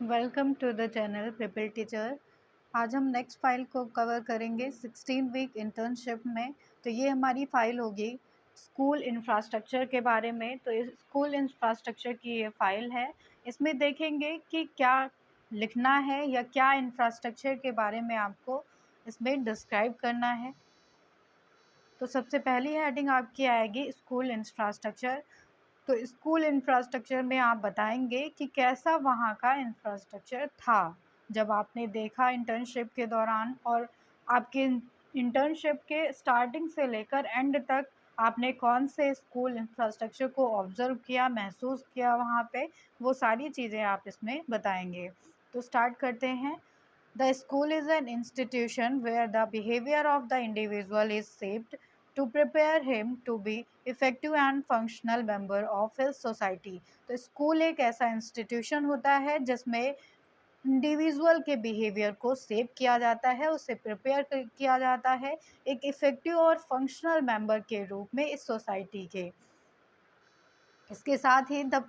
Welcome to the channel people teacher. आज हम next file को कवर करेंगे 16 वीक इंटर्नशिप में। तो ये हमारी फ़ाइल होगी स्कूल इंफ्रास्ट्रक्चर के बारे में। तो इस स्कूल इंफ्रास्ट्रक्चर की ये फ़ाइल है। इसमें देखेंगे कि क्या लिखना है या क्या इंफ्रास्ट्रक्चर के बारे में आपको इसमें डिस्क्राइब करना है। तो सबसे पहली हेडिंग आपकी आएगी स्कूल इंफ्रास्ट्रक्चर। तो स्कूल इंफ्रास्ट्रक्चर में आप बताएंगे कि कैसा वहाँ का इंफ्रास्ट्रक्चर था जब आपने देखा इंटर्नशिप के दौरान, और आपके इंटर्नशिप के स्टार्टिंग से लेकर एंड तक आपने कौन से स्कूल इंफ्रास्ट्रक्चर को ऑब्जर्व किया, महसूस किया वहाँ पे, वो सारी चीज़ें आप इसमें बताएंगे। तो स्टार्ट करते हैं। The school is an institution where the behaviour of the individual is shaped to prepare him to be effective and functional member of his society। तो स्कूल एक ऐसा इंस्टीट्यूशन होता है जिसमें इंडिविजुअल के बिहेवियर को सेव किया जाता है, उसे प्रिपेयर किया जाता है एक इफ़ेक्टिव और फंक्शनल मेंबर के रूप में इस सोसाइटी के। इसके साथ ही द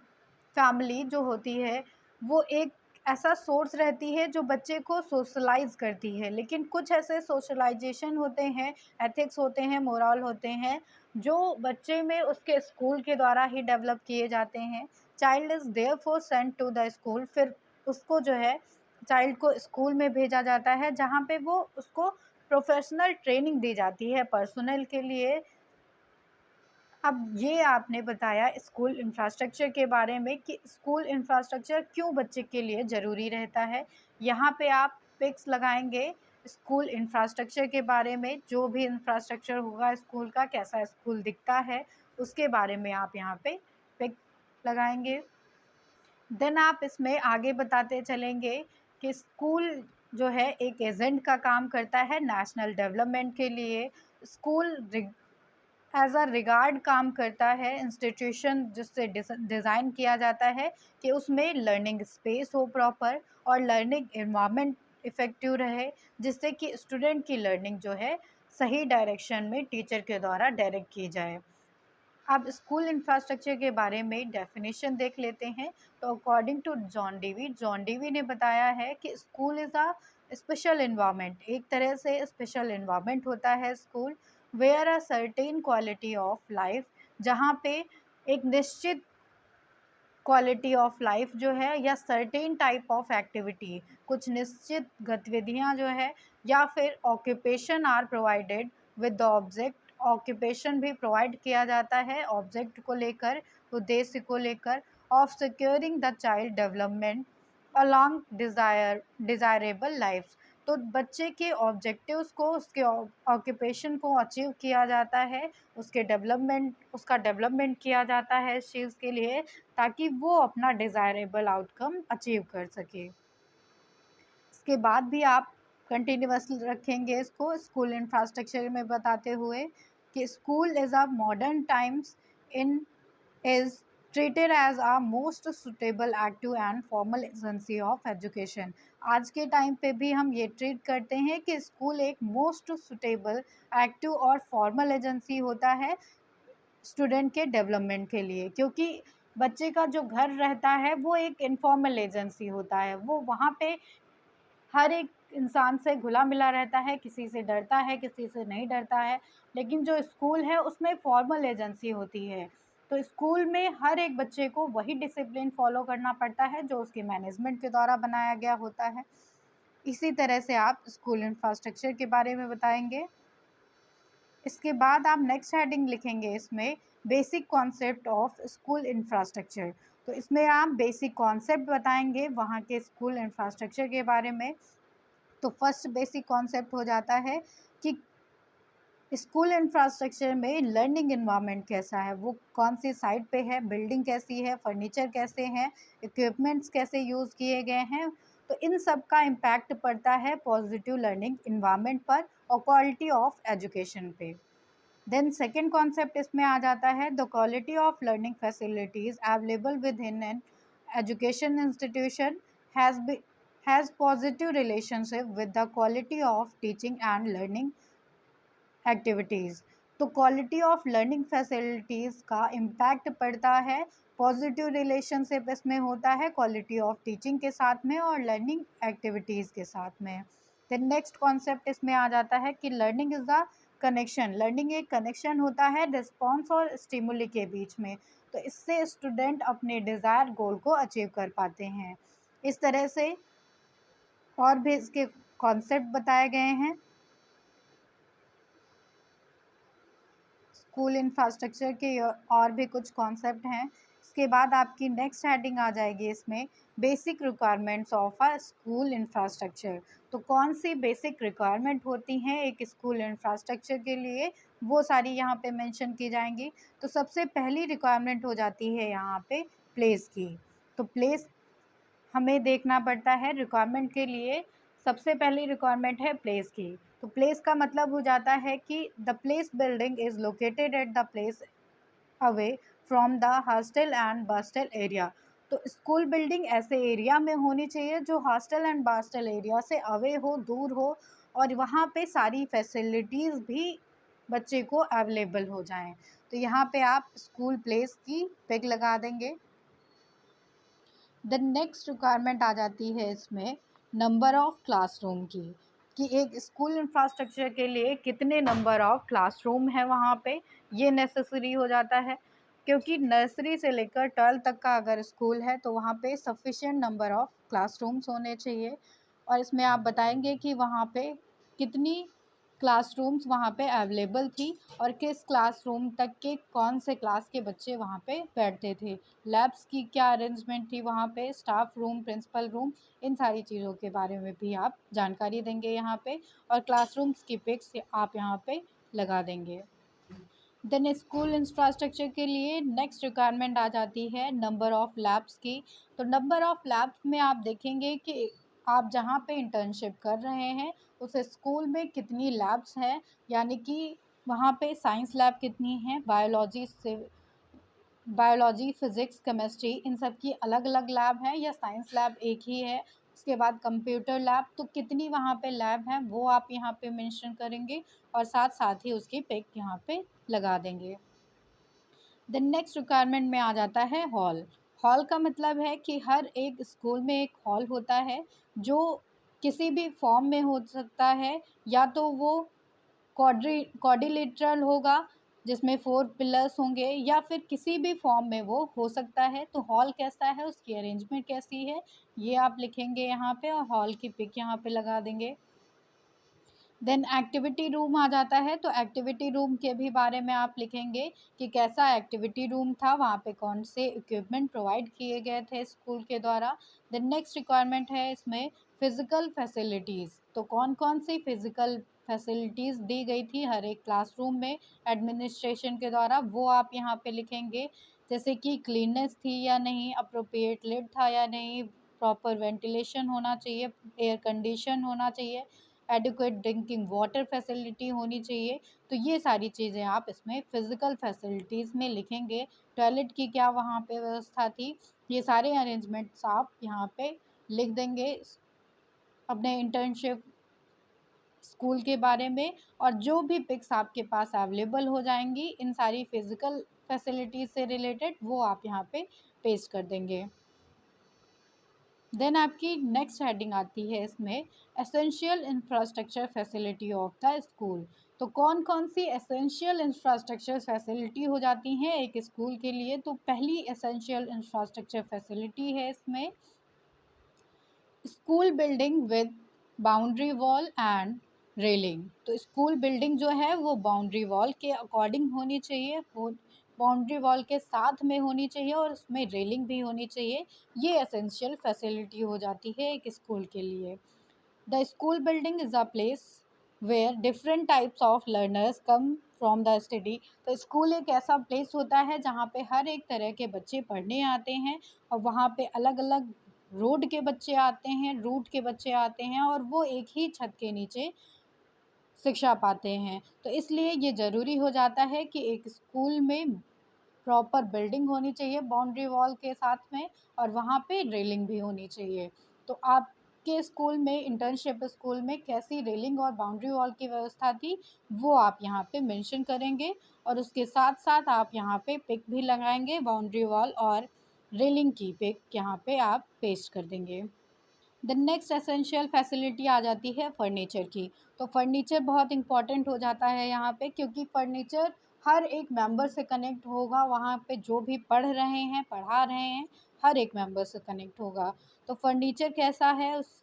फैमिली जो होती है वो एक ऐसा सोर्स रहती है जो बच्चे को सोशलाइज करती है, लेकिन कुछ ऐसे सोशलाइजेशन होते हैं, एथिक्स होते हैं, मोरल होते हैं जो बच्चे में उसके स्कूल के द्वारा ही डेवलप किए जाते हैं। Child is therefore sent to the school. फिर उसको जो है चाइल्ड को स्कूल में भेजा जाता है जहाँ पे वो उसको प्रोफेशनल ट्रेनिंग दी जाती है पर्सनल के लिए। अब ये आपने बताया स्कूल इंफ्रास्ट्रक्चर के बारे में कि स्कूल इंफ्रास्ट्रक्चर क्यों बच्चे के लिए ज़रूरी रहता है। यहाँ पे आप पिक्स लगाएंगे स्कूल इंफ्रास्ट्रक्चर के बारे में, जो भी इंफ्रास्ट्रक्चर होगा स्कूल का, कैसा स्कूल दिखता है उसके बारे में आप यहाँ पे पिक लगाएंगे। देन आप इसमें आगे बताते चलेंगे कि स्कूल जो है एक एजेंट का काम करता है नेशनल डेवलपमेंट के लिए। स्कूल एज अ रिगार्ड काम करता है, इंस्टीट्यूशन जिससे डिज़ाइन किया जाता है कि उसमें लर्निंग स्पेस हो प्रॉपर और लर्निंग इन्वायरमेंट इफ़ेक्टिव रहे, जिससे कि स्टूडेंट की लर्निंग जो है सही डायरेक्शन में टीचर के द्वारा डायरेक्ट की जाए। अब स्कूल इंफ्रास्ट्रक्चर के बारे में डेफिनेशन देख लेते हैं। तो अकॉर्डिंग टू जॉन डीवी ने बताया है कि school is a special environment, एक तरह से स्पेशल इन्वायरमेंट होता है school, where a certain quality of life, जहाँ पे एक निश्चित क्वालिटी ऑफ लाइफ जो है या सर्टेन टाइप ऑफ एक्टिविटी, कुछ निश्चित गतिविधियाँ जो है या फिर occupation are provided with the object, occupation भी प्रोवाइड किया जाता है ऑब्जेक्ट को लेकर, उद्देश्य को लेकर, of securing the child development along desirable life. तो बच्चे के ऑब्जेक्टिव्स को, उसके ऑक्यूपेशन को अचीव किया जाता है, उसका डेवलपमेंट किया जाता है इस चीज़ के लिए ताकि वो अपना डिज़ायरेबल आउटकम अचीव कर सके। इसके बाद भी आप कंटिन्यूअस रखेंगे इसको स्कूल इंफ्रास्ट्रक्चर में बताते हुए कि school is a modern times in is treated as a most suitable active and formal agency of education। आज के टाइम पे भी हम ये ट्रीट करते हैं कि स्कूल एक मोस्ट सुटेबल, एक्टिव और फॉर्मल एजेंसी होता है स्टूडेंट के डेवलपमेंट के लिए, क्योंकि बच्चे का जो घर रहता है वो एक इनफॉर्मल एजेंसी होता है। वो वहाँ पे हर एक इंसान से घुला मिला रहता है, किसी से डरता है, किसी से नहीं डरता है। लेकिन जो स्कूल है उसमें फॉर्मल एजेंसी होती है। तो स्कूल में हर एक बच्चे को वही डिसिप्लिन फॉलो करना पड़ता है जो उसके मैनेजमेंट के द्वारा बनाया गया होता है। इसी तरह से आप स्कूल इंफ्रास्ट्रक्चर के बारे में बताएंगे। इसके बाद आप नेक्स्ट हेडिंग लिखेंगे इसमें basic concept of school infrastructure. तो इसमें आप बेसिक कॉन्सेप्ट बताएंगे वहाँ के स्कूल इंफ्रास्ट्रक्चर के बारे में। तो फर्स्ट बेसिक कॉन्सेप्ट हो जाता है कि स्कूल इंफ्रास्ट्रक्चर में लर्निंग इन्वायरमेंट कैसा है, वो कौन सी साइट पे है, बिल्डिंग कैसी है, फर्नीचर कैसे हैं, इक्विपमेंट्स कैसे यूज़ किए गए हैं। तो इन सब का इम्पैक्ट पड़ता है पॉजिटिव लर्निंग इन्वायरमेंट पर और क्वालिटी ऑफ एजुकेशन पे। देन सेकेंड कॉन्सेप्ट इसमें आ जाता है the quality of learning facilities available with in an education institution has has positive relationship with the quality of teaching and learning activities. तो तो quality of learning facilities का impact पड़ता है, positive relationship इसमें होता है क्वालिटी ऑफ टीचिंग के साथ में और लर्निंग एक्टिविटीज़ के साथ में। देन नेक्स्ट कॉन्सेप्ट इसमें आ जाता है कि learning is the connection. Learning एक कनेक्शन होता है रिस्पॉन्स और स्टिमुली के बीच में, तो इससे स्टूडेंट अपने डिज़ायर गोल को अचीव कर पाते हैं। इस तरह से और भी इसके कॉन्सेप्ट बताए गए हैं। स्कूल इंफ्रास्ट्रक्चर के और भी कुछ कॉन्सेप्ट हैं। इसके बाद आपकी नेक्स्ट हेडिंग आ जाएगी इसमें basic requirements of a school infrastructure. तो कौन सी बेसिक रिक्वायरमेंट होती हैं एक स्कूल इंफ्रास्ट्रक्चर के लिए, वो सारी यहाँ पे मेंशन की जाएंगी। तो सबसे पहली रिक्वायरमेंट हो जाती है यहाँ पे प्लेस की। तो प्लेस हमें देखना पड़ता है रिक्वायरमेंट के लिए। सबसे पहली रिक्वायरमेंट है प्लेस की। तो प्लेस का मतलब हो जाता है कि the place building is located at the place away from the hustle and bustle area. तो स्कूल बिल्डिंग ऐसे एरिया में होनी चाहिए जो हॉस्टल एंड बस्टल एरिया से अवे हो, दूर हो, और वहाँ पे सारी फैसिलिटीज़ भी बच्चे को अवेलेबल हो जाएं। तो यहाँ पे आप स्कूल प्लेस की पिक लगा देंगे। देन नेक्स्ट रिक्वायरमेंट आ जाती है इसमें नंबर ऑफ़ क्लासरूम की, कि एक स्कूल इंफ्रास्ट्रक्चर के लिए कितने नंबर ऑफ़ क्लासरूम है वहाँ पे, ये नेसेसरी हो जाता है। क्योंकि नर्सरी से लेकर 12th तक का अगर स्कूल है तो वहाँ पे सफिशिएंट नंबर ऑफ़ क्लासरूम्स होने चाहिए। और इसमें आप बताएंगे कि वहाँ पे कितनी क्लासरूम्स वहाँ पे अवेलेबल थी और किस क्लासरूम तक के कौन से क्लास के बच्चे वहाँ पे बैठते थे, लैब्स की क्या अरेंजमेंट थी वहाँ पे, स्टाफ रूम, प्रिंसिपल रूम, इन सारी चीज़ों के बारे में भी आप जानकारी देंगे यहाँ पे। और क्लासरूम्स की पिक्स आप यहाँ पे लगा देंगे। देन स्कूल इंफ्रास्ट्रक्चर के लिए नेक्स्ट रिक्वायरमेंट आ जाती है नंबर ऑफ़ लैब्स की। तो नंबर ऑफ़ लैब्स में आप देखेंगे कि आप जहाँ पे इंटर्नशिप कर रहे हैं उस स्कूल में कितनी लैब्स हैं, यानी कि वहाँ पे साइंस लैब कितनी हैं, बायोलॉजी, फिज़िक्स, केमिस्ट्री, इन सब की अलग अलग लैब है या साइंस लैब एक ही है। उसके बाद कंप्यूटर लैब, तो कितनी वहाँ पे लैब हैं वो आप यहाँ पे मेंशन करेंगे और साथ साथ ही उसकी पिक यहाँ पे लगा देंगे। देन नेक्स्ट रिक्वायरमेंट में आ जाता है हॉल। हॉल का मतलब है कि हर एक स्कूल में एक हॉल होता है जो किसी भी फॉर्म में हो सकता है, या तो वो क्वाड्रिलेटरल होगा जिसमें 4 पिलर्स होंगे, या फिर किसी भी फॉर्म में वो हो सकता है। तो हॉल कैसा है, उसकी अरेंजमेंट कैसी है, ये आप लिखेंगे यहाँ पे और हॉल की पिक यहाँ पे लगा देंगे। देन एक्टिविटी रूम आ जाता है। तो एक्टिविटी रूम के भी बारे में आप लिखेंगे कि कैसा एक्टिविटी रूम था, वहाँ पे कौन से इक्विपमेंट प्रोवाइड किए गए थे स्कूल के द्वारा। देन नेक्स्ट रिक्वायरमेंट है इसमें फ़िज़िकल फैसिलिटीज़। तो कौन कौन सी फ़िज़िकल फैसिलिटीज़ दी गई थी हर एक क्लासरूम में एडमिनिस्ट्रेशन के द्वारा, वो आप यहाँ पे लिखेंगे। जैसे कि क्लीननेस थी या नहीं, अप्रोप्रिएट लिड था या नहीं, प्रॉपर वेंटिलेशन होना चाहिए, एयर कंडीशन होना चाहिए, एडिक्वेट ड्रिंकिंग वाटर फैसिलिटी होनी चाहिए। तो ये सारी चीज़ें आप इसमें फ़िज़िकल फैसिलिटीज़ में लिखेंगे। टॉयलेट की क्या वहाँ पे व्यवस्था थी, ये सारे अरेंजमेंट्स आप यहाँ पे लिख देंगे अपने इंटर्नशिप स्कूल के बारे में। और जो भी पिक्स आपके पास अवेलेबल हो जाएंगी इन सारी फ़िज़िकल फैसिलिटीज़ से रिलेटेड, वो आप यहाँ पे पेस्ट कर देंगे। देन आपकी नेक्स्ट हेडिंग आती है इसमें essential infrastructure facility of the school. तो कौन कौन सी एसेंशियल इंफ्रास्ट्रक्चर फैसिलिटी हो जाती हैं एक स्कूल के लिए। तो पहली एसेंशियल इंफ्रास्ट्रक्चर फैसिलिटी है इसमें school building with boundary wall and railing. तो स्कूल बिल्डिंग जो है वो बाउंड्री वॉल के अकॉर्डिंग होनी चाहिए, बाउंड्री वॉल के साथ में होनी चाहिए और उसमें रेलिंग भी होनी चाहिए। ये एसेंशियल फैसिलिटी हो जाती है एक स्कूल के लिए। The school building is a place where different types of learners come from the study. तो स्कूल एक ऐसा प्लेस होता है जहाँ पे हर एक तरह के बच्चे पढ़ने आते हैं और वहाँ पे अलग अलग रोड के बच्चे आते हैं, रूट के बच्चे आते हैं, और वो एक ही छत के नीचे शिक्षा पाते हैं। तो इसलिए ये ज़रूरी हो जाता है कि एक स्कूल में प्रॉपर बिल्डिंग होनी चाहिए बाउंड्री वॉल के साथ में, और वहाँ पे रेलिंग भी होनी चाहिए। तो आप आपके स्कूल में, इंटर्नशिप स्कूल में कैसी रेलिंग और बाउंड्री वॉल की व्यवस्था थी, वो आप यहाँ पे मेंशन करेंगे। और उसके साथ साथ आप यहाँ पे पिक भी लगाएंगे, बाउंड्री वॉल और रेलिंग की पिक यहाँ पे आप पेस्ट कर देंगे। द नेक्स्ट एसेंशियल फैसिलिटी आ जाती है फर्नीचर की। तो फर्नीचर बहुत इंपॉर्टेंट हो जाता है यहाँ पे, क्योंकि फर्नीचर हर एक मेंबर से कनेक्ट होगा। वहाँ पे जो भी पढ़ रहे हैं, पढ़ा रहे हैं, हर एक मेंबर से कनेक्ट होगा। तो फर्नीचर कैसा है उस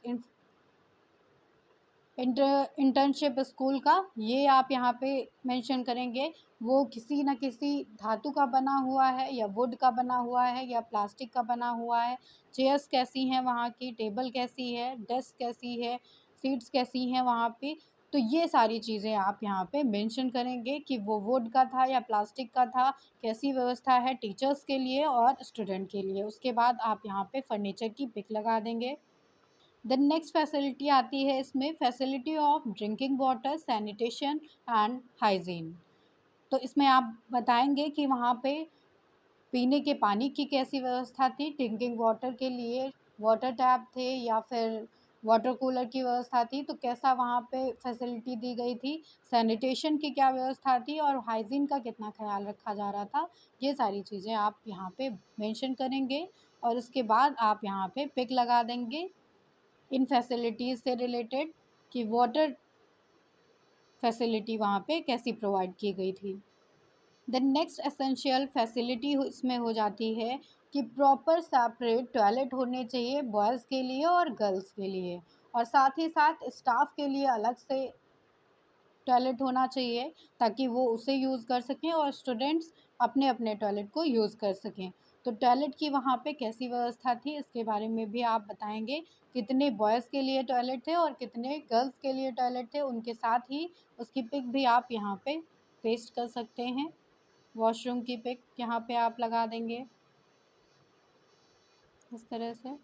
इंटर्नशिप स्कूल का, ये आप यहाँ पे मेंशन करेंगे। वो किसी न किसी धातु का बना हुआ है, या वुड का बना हुआ है, या प्लास्टिक का बना हुआ है। चेयर्स कैसी हैं वहाँ की, टेबल कैसी है, डेस्क कैसी है, सीट्स कैसी हैं वहाँ पे। तो ये सारी चीज़ें आप यहाँ पे मेंशन करेंगे कि वो वुड का था या प्लास्टिक का था, कैसी व्यवस्था है टीचर्स के लिए और स्टूडेंट के लिए। उसके बाद आप यहाँ पे फर्नीचर की पिक लगा देंगे। द नेक्स्ट फैसिलिटी आती है इसमें, facility of drinking water, sanitation and hygiene. तो इसमें आप बताएंगे कि वहाँ पे पीने के पानी की कैसी व्यवस्था थी, ड्रिंकिंग वाटर के लिए वाटर टैप थे या फिर वाटर कूलर की व्यवस्था थी, तो कैसा वहाँ पे फैसिलिटी दी गई थी, सैनिटेशन की क्या व्यवस्था थी और हाइजीन का कितना ख्याल रखा जा रहा था। ये सारी चीज़ें आप यहाँ पे मेंशन करेंगे। और उसके बाद आप यहाँ पे पिक लगा देंगे इन फैसिलिटीज़ से रिलेटेड, कि वाटर फैसिलिटी वहाँ पे कैसी प्रोवाइड की गई थी। द नेक्स्ट एसेंशियल फैसिलिटी इसमें हो जाती है कि प्रॉपर सेपरेट टॉयलेट होने चाहिए बॉयज़ के लिए और गर्ल्स के लिए, और साथ ही साथ स्टाफ के लिए अलग से टॉयलेट होना चाहिए, ताकि वो उसे यूज़ कर सकें और स्टूडेंट्स अपने अपने टॉयलेट को यूज़ कर सकें। तो टॉयलेट की वहाँ पे कैसी व्यवस्था थी, इसके बारे में भी आप बताएंगे। कितने बॉयज़ के लिए टॉयलेट थे और कितने गर्ल्स के लिए टॉयलेट थे, उनके साथ ही उसकी पिक भी आप यहाँ पे पेस्ट कर सकते हैं। वॉशरूम की पिक यहाँ पे आप लगा देंगे इस तरह से।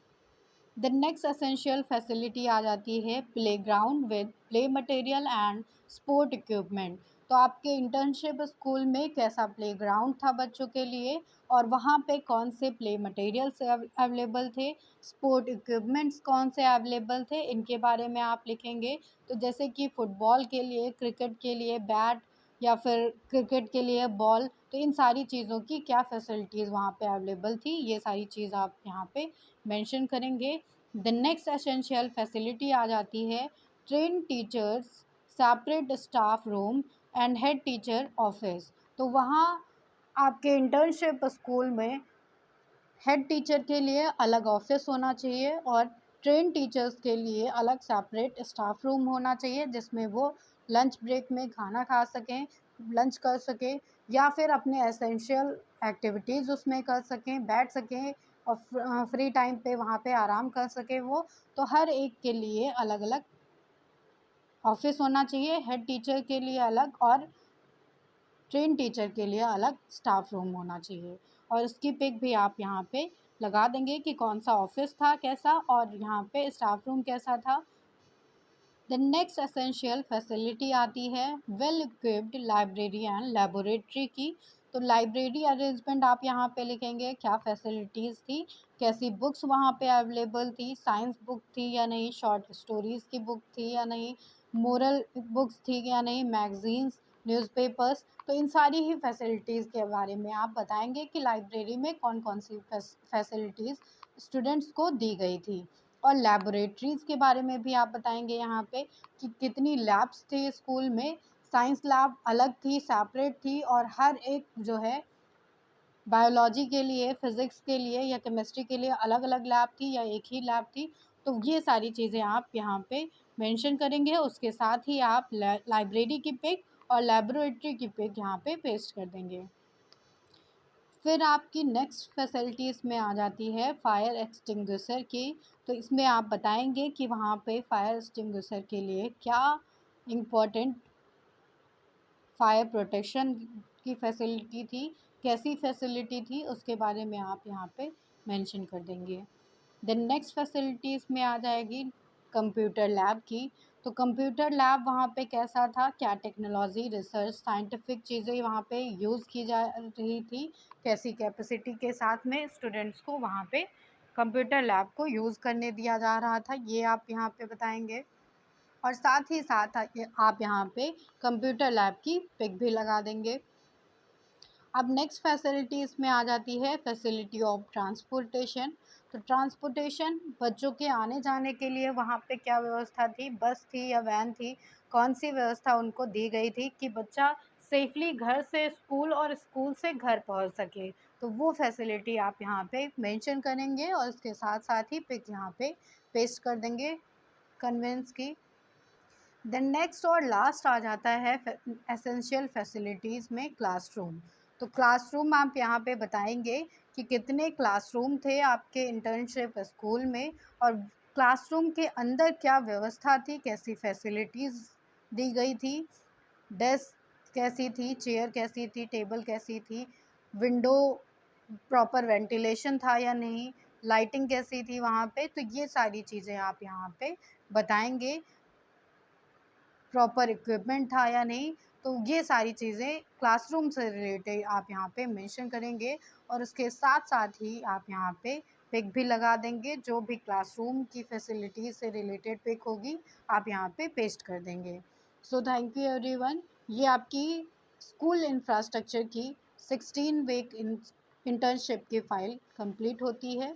द नेक्स्ट एसेंशियल फैसिलिटी आ जाती है playground with play material and sport equipment. तो आपके इंटर्नशिप स्कूल में कैसा प्लेग्राउंड था बच्चों के लिए, और वहाँ पे कौन से प्ले मटेरियल्स अवेलेबल थे, स्पोर्ट इक्विपमेंट्स कौन से अवेलेबल थे, इनके बारे में आप लिखेंगे। तो जैसे कि फुटबॉल के लिए, क्रिकेट के लिए बैट, या फिर क्रिकेट के लिए बॉल, तो इन सारी चीज़ों की क्या फैसिलिटीज़ वहाँ पे अवेलेबल थी, ये सारी चीज़ आप यहाँ पे मेंशन करेंगे। द नेक्स्ट एसेंशियल फैसिलिटी आ जाती है train teachers, separate staff room and head teacher office. तो वहाँ आपके इंटर्नशिप स्कूल में हेड टीचर के लिए अलग ऑफिस होना चाहिए, और ट्रेन टीचर्स के लिए अलग सेपरेट स्टाफ रूम होना चाहिए, जिसमें वो लंच ब्रेक में खाना खा सकें, लंच कर सकें, या फिर अपने एसेंशियल एक्टिविटीज़ उसमें कर सकें, बैठ सकें और फ्री टाइम पे वहाँ पे आराम कर सकें वो। तो हर एक के लिए अलग अलग ऑफिस होना चाहिए, हेड टीचर के लिए अलग और ट्रेन टीचर के लिए अलग स्टाफ रूम होना चाहिए। और उसकी पिक भी आप यहाँ पे लगा देंगे कि कौन सा ऑफिस था कैसा, और यहाँ पे स्टाफ रूम कैसा था। द नेक्स्ट एसेंशियल फैसिलिटी आती है well equipped library and laboratory की। तो लाइब्रेरी अरेंजमेंट आप यहाँ पे लिखेंगे, क्या फैसिलिटीज़ थी, कैसी बुक्स वहाँ पे अवेलेबल थी, साइंस बुक थी या नहीं, शॉर्ट स्टोरीज़ की बुक थी या नहीं, मोरल बुक्स थी या नहीं, मैगज़ीन्स, न्यूज़पेपर्स। तो इन सारी ही फैसिलिटीज़ के बारे में आप बताएंगे कि लाइब्रेरी में कौन कौन सी फैसिलिटीज़ स्टूडेंट्स को दी गई थी। और लैबोरेटरीज़ के बारे में भी आप बताएंगे यहाँ पे कि कितनी लैब्स थी स्कूल में। साइंस लैब अलग थी, सेपरेट थी, और हर एक जो है बायोलॉजी के लिए, फिज़िक्स के लिए या केमिस्ट्री के लिए अलग अलग लैब थी या एक ही लैब थी। तो ये सारी चीज़ें आप यहाँ पे मेंशन करेंगे। उसके साथ ही आप लाइब्रेरी की पिक और लैबोरेटरी की पिक यहाँ पे पेस्ट कर देंगे। फिर आपकी नेक्स्ट फैसिलिटीज़ में आ जाती है फायर एक्सटिंग्विशर की। तो इसमें आप बताएंगे कि वहाँ पे फायर एक्सटिंग्विशर के लिए क्या इम्पोर्टेंट फायर प्रोटेक्शन की फैसिलिटी थी, कैसी फैसिलिटी थी, उसके बारे में आप यहाँ पे मेंशन कर देंगे। द नेक्स्ट फैसिलिटीज़ में आ जाएगी कंप्यूटर लैब की। तो कंप्यूटर लैब वहाँ पे कैसा था, क्या टेक्नोलॉजी, रिसर्च, साइंटिफिक चीज़ें वहाँ पे यूज़ की जा रही थी, कैसी कैपेसिटी के साथ में स्टूडेंट्स को वहाँ पे कंप्यूटर लैब को यूज़ करने दिया जा रहा था, ये आप यहाँ पे बताएंगे। और साथ ही साथ आप यहाँ पे कंप्यूटर लैब की पिक भी लगा देंगे। अब नेक्स्ट फैसिलिटीज़ में आ जाती है फैसिलिटी ऑफ ट्रांसपोर्टेशन। तो ट्रांसपोर्टेशन, बच्चों के आने जाने के लिए वहाँ पे क्या व्यवस्था थी, बस थी या वैन थी, कौन सी व्यवस्था उनको दी गई थी कि बच्चा सेफली घर से स्कूल और स्कूल से घर पहुँच सके। तो वो फैसिलिटी आप यहाँ पे मेंशन करेंगे और उसके साथ साथ ही पिक यहाँ पे पेस्ट कर देंगे कन्वेंस की। देन नेक्स्ट और लास्ट आ जाता है एसेंशियल फैसिलिटीज़ में क्लासरूम। तो क्लासरूम आप यहाँ पे बताएंगे कि कितने क्लासरूम थे आपके इंटर्नशिप स्कूल में, और क्लासरूम के अंदर क्या व्यवस्था थी, कैसी फैसिलिटीज़ दी गई थी, डेस्क कैसी थी, चेयर कैसी थी, टेबल कैसी थी, विंडो प्रॉपर वेंटिलेशन था या नहीं, लाइटिंग कैसी थी वहाँ पे। तो ये सारी चीज़ें आप यहाँ पे बताएंगे, प्रॉपर इक्विपमेंट था या नहीं। तो ये सारी चीज़ें क्लासरूम से रिलेटेड आप यहाँ पे मेंशन करेंगे और उसके साथ साथ ही आप यहाँ पे पिक भी लगा देंगे। जो भी क्लासरूम की फैसिलिटीज़ से रिलेटेड पिक होगी आप यहाँ पे पेस्ट कर देंगे। So thank you everyone. ये आपकी स्कूल इंफ्रास्ट्रक्चर की 16 वीक इंटर्नशिप की फ़ाइल कंप्लीट होती है।